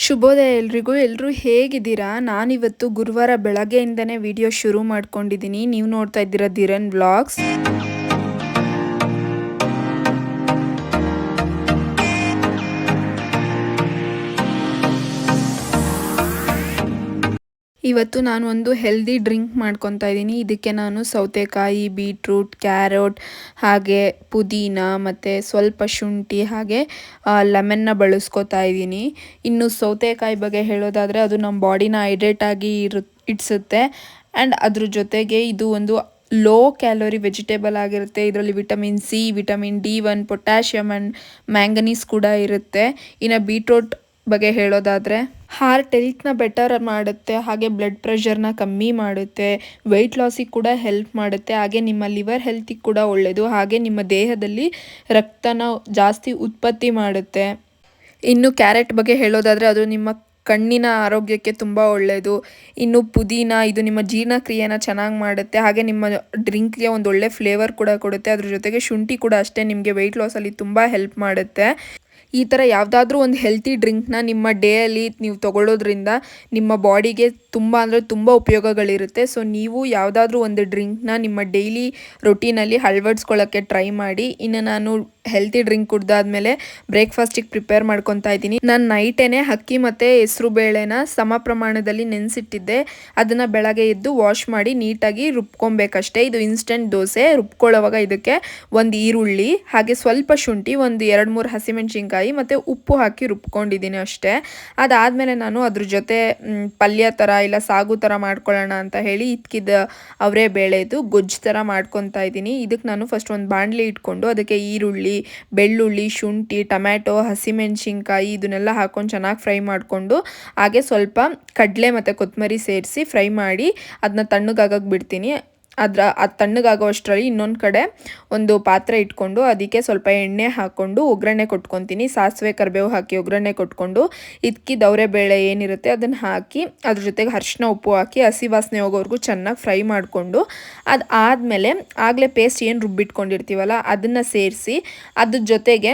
ಶುಭೋದಯ ಎಲ್ರಿಗೂ. ಎಲ್ಲರೂ ಹೇಗಿದ್ದೀರಾ? ನಾನಿವತ್ತು ಗುರುವಾರ ಬೆಳಗ್ಗೆಯಿಂದನೇ ವಿಡಿಯೋ ಶುರು ಮಾಡ್ಕೊಂಡಿದ್ದೀನಿ. ನೀವು ನೋಡ್ತಾ ಇದ್ದೀರಾ ಧಿರನ್ ವ್ಲಾಗ್ಸ್. ಇವತ್ತು ನಾನು ಒಂದು ಹೆಲ್ದಿ ಡ್ರಿಂಕ್ ಮಾಡ್ಕೊತಾ ಇದ್ದೀನಿ. ಇದಕ್ಕೆ ನಾನು ಸೌತೆಕಾಯಿ, ಬೀಟ್ರೂಟ್, ಕ್ಯಾರೆಟ್ ಹಾಗೆ ಪುದೀನ ಮತ್ತು ಸ್ವಲ್ಪ ಶುಂಠಿ ಹಾಗೆ ಲೆಮನ್ನ ಬಳಸ್ಕೊತಾ ಇದ್ದೀನಿ. ಇನ್ನು ಸೌತೆಕಾಯಿ ಬಗ್ಗೆ ಹೇಳೋದಾದರೆ ಅದು ನಮ್ಮ ಬಾಡಿನ ಹೈಡ್ರೇಟಾಗಿ ಇಡಿಸುತ್ತೆ. ಆ್ಯಂಡ್ ಅದ್ರ ಜೊತೆಗೆ ಇದು ಒಂದು ಲೋ ಕ್ಯಾಲೋರಿ ವೆಜಿಟೇಬಲ್ ಆಗಿರುತ್ತೆ. ಇದರಲ್ಲಿ vitamin C, vitamin D1, potassium and manganese ಕೂಡ ಇರುತ್ತೆ. ಇನ್ನು ಬೀಟ್ರೂಟ್ ಬಗ್ಗೆ ಹೇಳೋದಾದರೆ ಹಾರ್ಟ್ ಹೆಲ್ತ್ನ ಬೆಟರ್ ಮಾಡುತ್ತೆ, ಹಾಗೆ ಬ್ಲಡ್ ಪ್ರೆಷರ್ನ ಕಮ್ಮಿ ಮಾಡುತ್ತೆ, ವೆಯ್ಟ್ ಲಾಸಿಗೆ ಕೂಡ ಹೆಲ್ಪ್ ಮಾಡುತ್ತೆ, ಹಾಗೆ ನಿಮ್ಮ ಲಿವರ್ ಹೆಲ್ತಿಗೆ ಕೂಡ ಒಳ್ಳೆಯದು, ಹಾಗೆ ನಿಮ್ಮ ದೇಹದಲ್ಲಿ ರಕ್ತನ ಜಾಸ್ತಿ ಉತ್ಪತ್ತಿ ಮಾಡುತ್ತೆ. ಇನ್ನು ಕ್ಯಾರೆಟ್ ಬಗ್ಗೆ ಹೇಳೋದಾದರೆ ಅದು ನಿಮ್ಮ ಕಣ್ಣಿನ ಆರೋಗ್ಯಕ್ಕೆ ತುಂಬ ಒಳ್ಳೆಯದು. ಇನ್ನು ಪುದೀನ ಇದು ನಿಮ್ಮ ಜೀರ್ಣಕ್ರಿಯೆನ ಚೆನ್ನಾಗಿ ಮಾಡುತ್ತೆ, ಹಾಗೆ ನಿಮ್ಮ ಡ್ರಿಂಕ್ಗೆ ಒಂದು ಒಳ್ಳೆ ಫ್ಲೇವರ್ ಕೂಡ ಕೊಡುತ್ತೆ. ಅದ್ರ ಜೊತೆಗೆ ಶುಂಠಿ ಕೂಡ ಅಷ್ಟೇ ನಿಮಗೆ ವೆಯ್ಟ್ ಲಾಸಲ್ಲಿ ತುಂಬ ಹೆಲ್ಪ್ ಮಾಡುತ್ತೆ. ಈ ಥರ ಯಾವುದಾದ್ರೂ ಒಂದು ಹೆಲ್ತಿ ಡ್ರಿಂಕ್ನ ನಿಮ್ಮ ಡೇಯಲ್ಲಿ ನೀವು ತಗೊಳ್ಳೋದ್ರಿಂದ ನಿಮ್ಮ ಬಾಡಿಗೆ ತುಂಬ ಅಂದರೆ ತುಂಬ ಉಪಯೋಗಗಳಿರುತ್ತೆ. ಸೊ ನೀವು ಯಾವುದಾದ್ರೂ ಒಂದು ಡ್ರಿಂಕ್ನ ನಿಮ್ಮ ಡೈಲಿ ರೊಟೀನಲ್ಲಿ ಅಳವಡಿಸ್ಕೊಳ್ಳೋಕ್ಕೆ ಟ್ರೈ ಮಾಡಿ. ಇನ್ನು ನಾನು ಹೆಲ್ತಿ ಡ್ರಿಂಕ್ ಕುಡ್ದಾದ್ಮೇಲೆ ಬ್ರೇಕ್ಫಾಸ್ಟಿಗೆ ಪ್ರಿಪೇರ್ ಮಾಡ್ಕೊತಾ ಇದ್ದೀನಿ. ನಾನು ನೈಟೇನೆ ಅಕ್ಕಿ ಮತ್ತು ಹೆಸರು ಬೇಳೆನ ಸಮ ಪ್ರಮಾಣದಲ್ಲಿ ನೆನೆಸಿಟ್ಟಿದ್ದೆ. ಅದನ್ನು ಬೆಳಗ್ಗೆ ಎದ್ದು ವಾಶ್ ಮಾಡಿ ನೀಟಾಗಿ ರುಬ್ಕೊಬೇಕಷ್ಟೇ. ಇದು ಇನ್ಸ್ಟೆಂಟ್ ದೋಸೆ. ರುಬ್ಕೊಳ್ಳೋವಾಗ ಇದಕ್ಕೆ ಒಂದು ಈರುಳ್ಳಿ ಹಾಗೆ ಸ್ವಲ್ಪ ಶುಂಠಿ, ಒಂದು 2-3 ಹಸಿಮೆಣಸಿನ್ಕಾಯಿ ಮತ್ತು ಉಪ್ಪು ಹಾಕಿ ರುಬ್ಕೊಂಡಿದ್ದೀನಿ ಅಷ್ಟೇ. ಅದಾದಮೇಲೆ ನಾನು ಅದ್ರ ಜೊತೆ ಪಲ್ಯ ಥರ ಇಲ್ಲ ಸಾಗು ಥರ ಮಾಡ್ಕೊಳ್ಳೋಣ ಅಂತ ಹೇಳಿ ಇದ್ಕಿದ್ದ ಅವರೇ ಬೇಳೆದು ಗೊಜ್ಜು ಥರ ಮಾಡ್ಕೊತಾ ಇದ್ದೀನಿ. ಇದಕ್ಕೆ ನಾನು ಫಸ್ಟ್ ಒಂದು ಬಾಣಲಿ ಇಟ್ಕೊಂಡು ಅದಕ್ಕೆ ಈರುಳ್ಳಿ, ಬೆಳ್ಳುಳ್ಳಿ, ಶುಂಠಿ, ಟೊಮ್ಯಾಟೊ, ಹಸಿಮೆಣಸಿನ್ಕಾಯಿ ಇದನ್ನೆಲ್ಲ ಹಾಕ್ಕೊಂಡು ಚೆನ್ನಾಗಿ ಫ್ರೈ ಮಾಡಿಕೊಂಡು ಹಾಗೆ ಸ್ವಲ್ಪ ಕಡಲೆ ಮತ್ತು ಕೊತ್ತಂಬರಿ ಸೇರಿಸಿ ಫ್ರೈ ಮಾಡಿ ಅದನ್ನ ತಣ್ಣಗಾಗಕ್ಕೆ ಬಿಡ್ತೀನಿ. ಅದು ತಣ್ಣಗಾಗೋ ಅಷ್ಟರಲ್ಲಿ ಇನ್ನೊಂದು ಕಡೆ ಒಂದು ಪಾತ್ರೆ ಇಟ್ಕೊಂಡು ಅದಕ್ಕೆ ಸ್ವಲ್ಪ ಎಣ್ಣೆ ಹಾಕ್ಕೊಂಡು ಒಗ್ಗರಣೆ ಕೊಟ್ಕೊತೀನಿ. ಸಾಸಿವೆ ಕರಿಬೇವು ಹಾಕಿ ಒಗ್ಗರಣೆ ಕೊಟ್ಕೊಂಡು ಇದಕ್ಕಿದ್ದವರೆ ಬೇಳೆ ಏನಿರುತ್ತೆ ಅದನ್ನು ಹಾಕಿ ಅದ್ರ ಜೊತೆಗೆ ಅರಿಶಿನ ಉಪ್ಪು ಹಾಕಿ ಹಸಿ ವಾಸನೆ ಹೋಗೋವರೆಗೂ ಚೆನ್ನಾಗಿ ಫ್ರೈ ಮಾಡಿಕೊಂಡು ಅದಾದಮೇಲೆ ಆಗಲೇ ಪೇಸ್ಟ್ ಏನು ರುಬ್ಬಿಟ್ಕೊಂಡಿರ್ತೀವಲ್ಲ ಅದನ್ನು ಸೇರಿಸಿ ಅದ್ರ ಜೊತೆಗೆ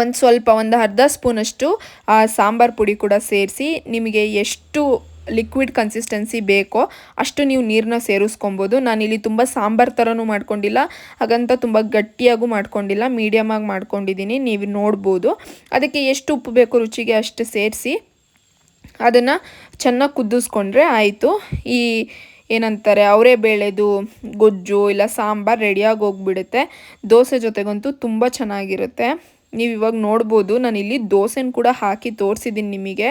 ಒಂದು ಅರ್ಧ ಸ್ಪೂನಷ್ಟು ಸಾಂಬಾರು ಪುಡಿ ಕೂಡ ಸೇರಿಸಿ ನಿಮಗೆ ಎಷ್ಟು ಲಿಕ್ವಿಡ್ ಕನ್ಸಿಸ್ಟೆನ್ಸಿ ಬೇಕೋ ಅಷ್ಟು ನೀವು ನೀರನ್ನ ಸೇರಿಸ್ಕೊಬೋದು. ನಾನಿಲ್ಲಿ ತುಂಬ ಸಾಂಬಾರು ಥರನೂ ಮಾಡ್ಕೊಂಡಿಲ್ಲ, ಹಾಗಂತ ತುಂಬ ಗಟ್ಟಿಯಾಗೂ ಮಾಡ್ಕೊಂಡಿಲ್ಲ, ಮೀಡಿಯಮಾಗಿ ಮಾಡ್ಕೊಂಡಿದ್ದೀನಿ. ನೀವು ನೋಡ್ಬೋದು. ಅದಕ್ಕೆ ಎಷ್ಟು ಉಪ್ಪು ಬೇಕು ರುಚಿಗೆ ಅಷ್ಟು ಸೇರಿಸಿ ಅದನ್ನು ಚೆನ್ನಾಗಿ ಕುದಿಸ್ಕೊಂಡ್ರೆ ಆಯಿತು. ಈ ಏನಂತಾರೆ ಅವರೇ ಬೇಳೆದು ಗೊಜ್ಜು ಇಲ್ಲ ಸಾಂಬಾರು ರೆಡಿಯಾಗಿ ಹೋಗ್ಬಿಡುತ್ತೆ. ದೋಸೆ ಜೊತೆಗಂತೂ ತುಂಬ ಚೆನ್ನಾಗಿರುತ್ತೆ. ನೀವು ಇವಾಗ ನೋಡ್ಬೋದು ನಾನಿಲ್ಲಿ ದೋಸೆನ ಕೂಡ ಹಾಕಿ ತೋರಿಸಿದ್ದೀನಿ ನಿಮಗೆ.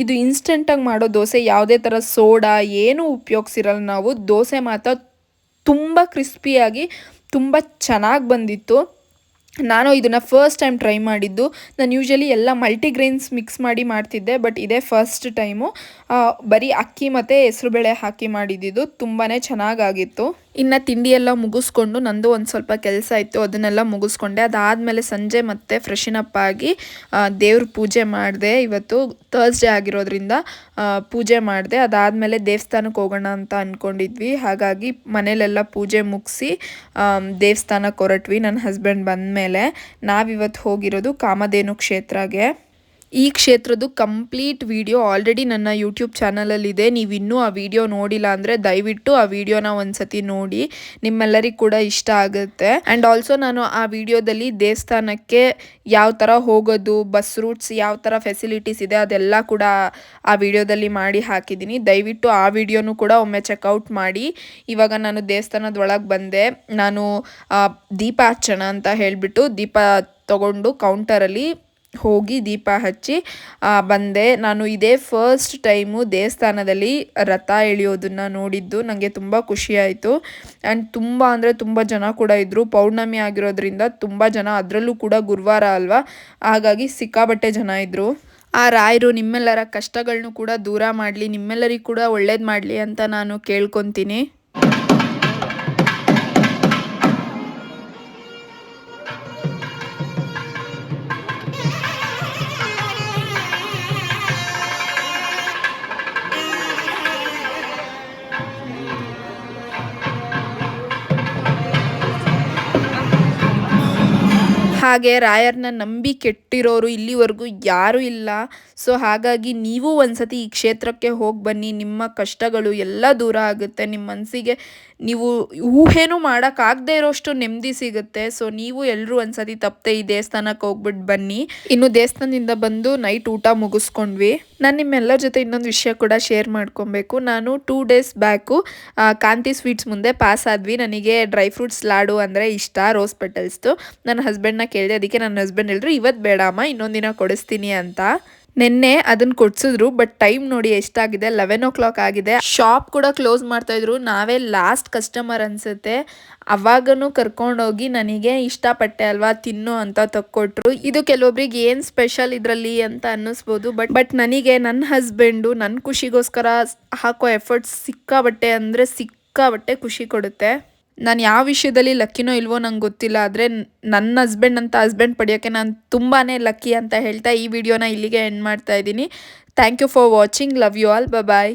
ಇದು ಇನ್ಸ್ಟೆಂಟಾಗಿ ಮಾಡೋ ದೋಸೆ, ಯಾವುದೇ ಥರ ಸೋಡಾ ಏನೂ ಉಪಯೋಗಿಸಿರಲ್ಲ ನಾವು. ದೋಸೆ ಮಾತ್ರ ತುಂಬ ಕ್ರಿಸ್ಪಿಯಾಗಿ ತುಂಬ ಚೆನ್ನಾಗಿ ಬಂದಿತ್ತು. ನಾನು ಇದನ್ನು ಫಸ್ಟ್ ಟೈಮ್ ಟ್ರೈ ಮಾಡಿದ್ದು. ನಾನು ಯೂಶ್ವಲಿ ಎಲ್ಲ ಮಲ್ಟಿಗ್ರೈನ್ಸ್ ಮಿಕ್ಸ್ ಮಾಡಿ ಮಾಡ್ತಿದ್ದೆ, ಬಟ್ ಇದೇ ಫಸ್ಟ್ ಟೈಮು ಬರೀ ಅಕ್ಕಿ ಮತ್ತು ಹೆಸರುಬೇಳೆ ಹಾಕಿ ಮಾಡಿದ್ದು. ತುಂಬಾ ಚೆನ್ನಾಗಾಗಿತ್ತು. ಇನ್ನು ತಿಂಡಿ ಎಲ್ಲ ಮುಗಿಸ್ಕೊಂಡು ನಂದು ಒಂದು ಸ್ವಲ್ಪ ಕೆಲಸ ಇತ್ತು, ಅದನ್ನೆಲ್ಲ ಮುಗಿಸ್ಕೊಂಡೆ. ಅದಾದಮೇಲೆ ಸಂಜೆ ಮತ್ತೆ ಫ್ರೆಶನ್ ಅಪ್ ಆಗಿ ದೇವ್ರ ಪೂಜೆ ಮಾಡಿದೆ. ಇವತ್ತು ಥರ್ಸ್ಡೇ ಆಗಿರೋದ್ರಿಂದ ಪೂಜೆ ಮಾಡಿದೆ. ಅದಾದಮೇಲೆ ದೇವಸ್ಥಾನಕ್ಕೆ ಹೋಗೋಣ ಅಂತ ಅಂದ್ಕೊಂಡಿದ್ವಿ. ಹಾಗಾಗಿ ಮನೇಲೆಲ್ಲ ಪೂಜೆ ಮುಗಿಸಿ ದೇವಸ್ಥಾನಕ್ಕೆ ಹೊರಟ್ವಿ. ನನ್ನ ಹಸ್ಬೆಂಡ್ ಬಂದಮೇಲೆ ನಾವಿವತ್ತು ಹೋಗಿರೋದು ಕಾಮಧೇನು ಕ್ಷೇತ್ರಗೆ. ಈ ಕ್ಷೇತ್ರದ್ದು ಕಂಪ್ಲೀಟ್ ವಿಡಿಯೋ ಆಲ್ರೆಡಿ ನನ್ನ ಯೂಟ್ಯೂಬ್ ಚಾನಲಲ್ಲಿದೆ. ನೀವು ಇನ್ನೂ ಆ ವಿಡಿಯೋ ನೋಡಿಲ್ಲ ಅಂದರೆ ದಯವಿಟ್ಟು ಆ ವಿಡಿಯೋನ ಒಂದು ಸತಿ ನೋಡಿ, ನಿಮ್ಮೆಲ್ಲರಿಗೂ ಕೂಡ ಇಷ್ಟ ಆಗುತ್ತೆ. ಆ್ಯಂಡ್ ಆಲ್ಸೋ ನಾನು ಆ ವಿಡಿಯೋದಲ್ಲಿ ದೇವಸ್ಥಾನಕ್ಕೆ ಯಾವ ಥರ ಹೋಗೋದು, ಬಸ್ ರೂಟ್ಸ್ ಯಾವ ಥರ ಫೆಸಿಲಿಟೀಸ್ ಇದೆ ಅದೆಲ್ಲ ಕೂಡ ಆ ವಿಡಿಯೋದಲ್ಲಿ ಮಾಡಿ ಹಾಕಿದ್ದೀನಿ. ದಯವಿಟ್ಟು ಆ ವಿಡಿಯೋನೂ ಕೂಡ ಒಮ್ಮೆ ಚೆಕ್ಔಟ್ ಮಾಡಿ. ಇವಾಗ ನಾನು ದೇವಸ್ಥಾನದ ಒಳಗೆ ಬಂದೆ. ನಾನು ದೀಪ ಹಚ್ಚೋಣ ಅಂತ ಹೇಳಿಬಿಟ್ಟು ದೀಪ ತಗೊಂಡು ಕೌಂಟರಲ್ಲಿ ಹೋಗಿ ದೀಪ ಹಚ್ಚಿ ಬಂದೆ. ನಾನು ಇದೇ ಫಸ್ಟ್ ಟೈಮು ದೇವಸ್ಥಾನದಲ್ಲಿ ರಥ ಎಳೆಯೋದನ್ನು ನೋಡಿದ್ದು. ನನಗೆ ತುಂಬ ಖುಷಿಯಾಯಿತು. ಆ್ಯಂಡ್ ತುಂಬ ಅಂದರೆ ತುಂಬ ಜನ ಕೂಡ ಇದ್ದರು. ಪೌರ್ಣಮಿ ಆಗಿರೋದ್ರಿಂದ ತುಂಬ ಜನ, ಅದರಲ್ಲೂ ಕೂಡ ಗುರುವಾರ ಅಲ್ವಾ, ಹಾಗಾಗಿ ಸಿಕ್ಕಾಬಟ್ಟೆ ಜನ ಇದ್ದರು. ಆ ರಾಯರು ನಿಮ್ಮೆಲ್ಲರ ಕಷ್ಟಗಳನ್ನೂ ಕೂಡ ದೂರ ಮಾಡಲಿ, ನಿಮ್ಮೆಲ್ಲರಿಗೂ ಕೂಡ ಒಳ್ಳೇದು ಮಾಡಲಿ ಅಂತ ನಾನು ಕೇಳ್ಕೊತೀನಿ. ಹಾಗೆ ರಾಯರ್ನ ನಂಬಿ ಕೆಟ್ಟಿರೋರು ಇಲ್ಲಿವರೆಗೂ ಯಾರೂ ಇಲ್ಲ. ಸೊ ಹಾಗಾಗಿ ನೀವು ಒಂದ್ಸತಿ ಈ ಕ್ಷೇತ್ರಕ್ಕೆ ಹೋಗಿ ಬನ್ನಿ. ನಿಮ್ಮ ಕಷ್ಟಗಳು ಎಲ್ಲ ದೂರ ಆಗುತ್ತೆ. ನಿಮ್ಮ ಮನಸ್ಸಿಗೆ ನೀವು ಊಹೆನೂ ಮಾಡೋಕ್ಕಾಗದೇ ಇರೋಷ್ಟು ನೆಮ್ಮದಿ ಸಿಗುತ್ತೆ. ಸೊ ನೀವು ಎಲ್ಲರೂ ಒಂದ್ಸತಿ ತಪ್ಪದೆ ಈ ದೇವಸ್ಥಾನಕ್ಕೆ ಹೋಗ್ಬಿಟ್ಟು ಬನ್ನಿ. ಇನ್ನು ದೇವಸ್ಥಾನದಿಂದ ಬಂದು ನೈಟ್ ಊಟ ಮುಗಿಸ್ಕೊಂಡ್ವಿ. ನಾನು ನಿಮ್ಮೆಲ್ಲರ ಜೊತೆ ಇನ್ನೊಂದು ವಿಷಯ ಕೂಡ ಶೇರ್ ಮಾಡ್ಕೊಬೇಕು. ನಾನು 2 ಡೇಸ್ ಬ್ಯಾಕು ಕಾಂತಿ ಸ್ವೀಟ್ಸ್ ಮುಂದೆ ಪಾಸ್ ಆದ್ವಿ. ನನಗೆ ಡ್ರೈ ಫ್ರೂಟ್ಸ್ ಲಾಡು ಅಂದರೆ ಇಷ್ಟ, ರೋಸ್ ಪೆಟಲ್ಸ್ದು. ನನ್ನ ಹಸ್ಬೆಂಡ್ನ ಕೇಳಿದೆ. ಅದಕ್ಕೆ ನನ್ನ ಹಸ್ಬೆಂಡ್ ಹೇಳಿದ್ರು ಇವತ್ತು ಬೇಡ ಅಮ್ಮ, ಇನ್ನೊಂದು ದಿನ ಕೊಡಿಸ್ತೀನಿ ಅಂತ. ನಿನ್ನೆ ಅದನ್ನು ಕೊಡ್ಸಿದ್ರು. ಬಟ್ ಟೈಮ್ ನೋಡಿ ಎಷ್ಟಾಗಿದೆ, 11 o'clock ಆಗಿದೆ. ಶಾಪ್ ಕೂಡ ಕ್ಲೋಸ್ ಮಾಡ್ತಾ ಇದ್ರು. ನಾವೇ ಲಾಸ್ಟ್ ಕಸ್ಟಮರ್ ಅನ್ಸುತ್ತೆ. ಅವಾಗನು ಕರ್ಕೊಂಡೋಗಿ ನನಗೆ ಇಷ್ಟಪಟ್ಟೆ ಅಲ್ವಾ ತಿನ್ನು ಅಂತ ತಕ್ಕೊಟ್ರು. ಇದು ಕೆಲವೊಬ್ರಿಗೆ ಏನು ಸ್ಪೆಷಲ್ ಇದರಲ್ಲಿ ಅಂತ ಅನ್ನಿಸ್ಬೋದು. ಬಟ್ ನನಗೆ ನನ್ನ ಹಸ್ಬೆಂಡು ನನ್ನ ಖುಷಿಗೋಸ್ಕರ ಹಾಕೋ ಎಫರ್ಟ್ಸ್ ಸಿಕ್ಕಾಬಟ್ಟೆ ಖುಷಿ ಕೊಡುತ್ತೆ. ನಾನು ಯಾವ ವಿಷಯದಲ್ಲಿ ಲಕ್ಕಿನೋ ಇಲ್ವೋ ನಂಗೆ ಗೊತ್ತಿಲ್ಲ. ಆದರೆ ನನ್ನ ಹಸ್ಬೆಂಡ್ ಪಡೆಯೋಕ್ಕೆ ನಾನು ತುಂಬಾ ಲಕ್ಕಿ ಅಂತ ಹೇಳ್ತಾ ಈ ವಿಡಿಯೋನ ಇಲ್ಲಿಗೆ ಎಂಡ್ ಮಾಡ್ತಾ ಇದ್ದೀನಿ. Thank you for watching. Love you all. Bye.